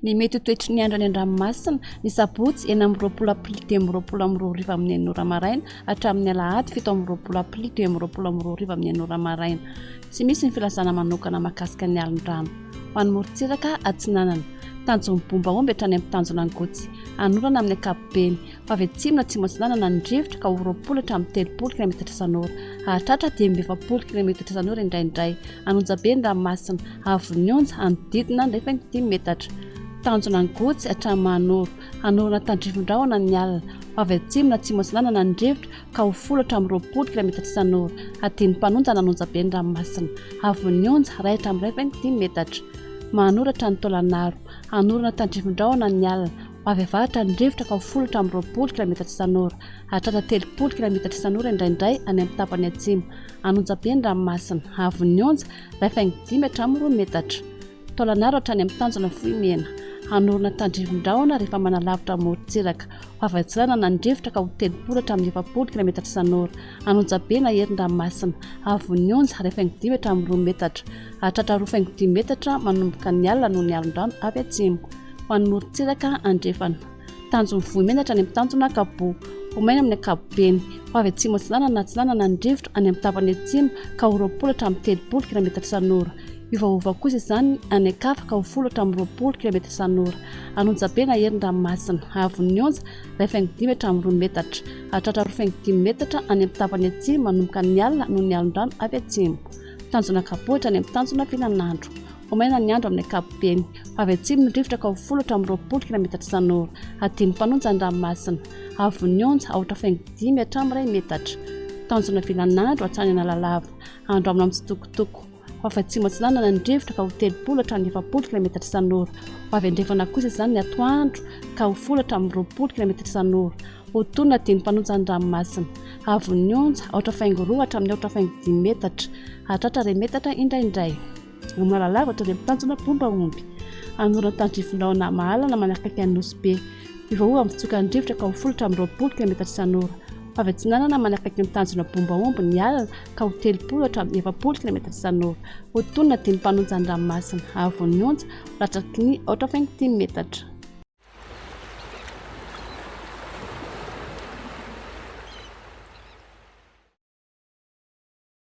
Ny mety toetry ny andro any an-dranomasina ny sabotsy 9 aprily 2022 amin'ny 9 maraina hatramin'ny alahady 7 aprily 2022 amin'ny 9 maraina. Tsy misy ny filazana manokana mahakasika ny alin-drano. Ho an'ny morontsiraka atsinanana tanjon'ny bombaomby hatrany amin'ny tanjona ny gotsy anorana amin'ny ankapobeny fa avy atsimo na atsimo atsinanana ny drivotra ka 20 hatramin'ny 30 km/h ahatratra 20 km/h indraindray anonjabe ny ranomasina avy onja anodidina 5 metatra. Tanjona ny gotsy hatramin'ny manoro anorana tandrivon-drahona ny alina avy atsimo na atsimo atsinanana ny drivotra ka 10 hatramin'ny 20 km/h adiny mpanonja nanonjabe ny ranomasina avy onja 1 hatramin'ny 5 metatra. Manoratra ny tolanaro anorana tandrivon-drahona ny alina avy avatra ny drivotra ka 10 hatramin'ny 20 km/h hahatratra 30 km/h indraindray any amin'ny tapany atsimo anonjabe ny ranomasina avy onja 5 hatramin'ny 2 metatra. Tolanaro hatrany amin'ny tanjona foimena anorana tandrivon-drahona rehefa manalavitra morontsiraka avy atsinanana ny drivotra ka 30 hatramin'ny 20 km/h anonjabe na herin-dranomasina avy onja 5 hatramin'ny 2 metatra hahatratra 2 metatra manomboka ny alina noho ny alin-drano avy atsimo. Ho an'ny morontsiraka andrefana tanjony voimena hatrany amin'ny tanjona kabo vomaina amin'ny ankapobeny avy atsimo atsinanana ny drivotra any amin'ny tapany atsimo ka 20 hatramin'ny 30 km/h Ivaova kosa izany any akafa ka 10 hatramin'ny 20 km/h anonjabe na herin-dranomasina avy onja 5 hatramin'ny 2 metatra hahatratra 5 metatra any amin'ny tapany atsimo manomboka ny alina noho ny alin-drano avy atsimo. Tanjona kapohitra any amin'ny tanjona fihinanandro vomaina ny andro amin'ny ankapobeny avy atsimo ny drivotra ka 10 hatramin'ny 20 km/h adiny mpanonja ny ranomasina avy onja 5 hatramin'ny 1 metatra. Tanjona fihinanandro hatrany analalava andro amina amin'ny tsitokotoko avy atsimo atsinanana ny drivotra ka 30 hatramin'ny 20 km/h avy andrefana kosa izany ny atoandro ka 10 hatramin'ny 20 km/h otonona adiny mpanonja ny ranomasina avy onja 2 hatramin'ny 10 metatra hahatratra 2 metatra indraindray. Amin'ny alalava hatrany amin'ny tanjona bombaomby anorana tandrivon-drahona mahalana manakaiky ny nosy be ivahoa amin'ny fitsoka ny drivotra ka 10 hatramin'ny 20 km/h avy atsinanana manakaiky ny tanjona bombaomby ny alina ka 30 hatramin'ny 20 km/h otonona adiny mpanonja ny ranomasina avy onja latraky ny 5 metatra.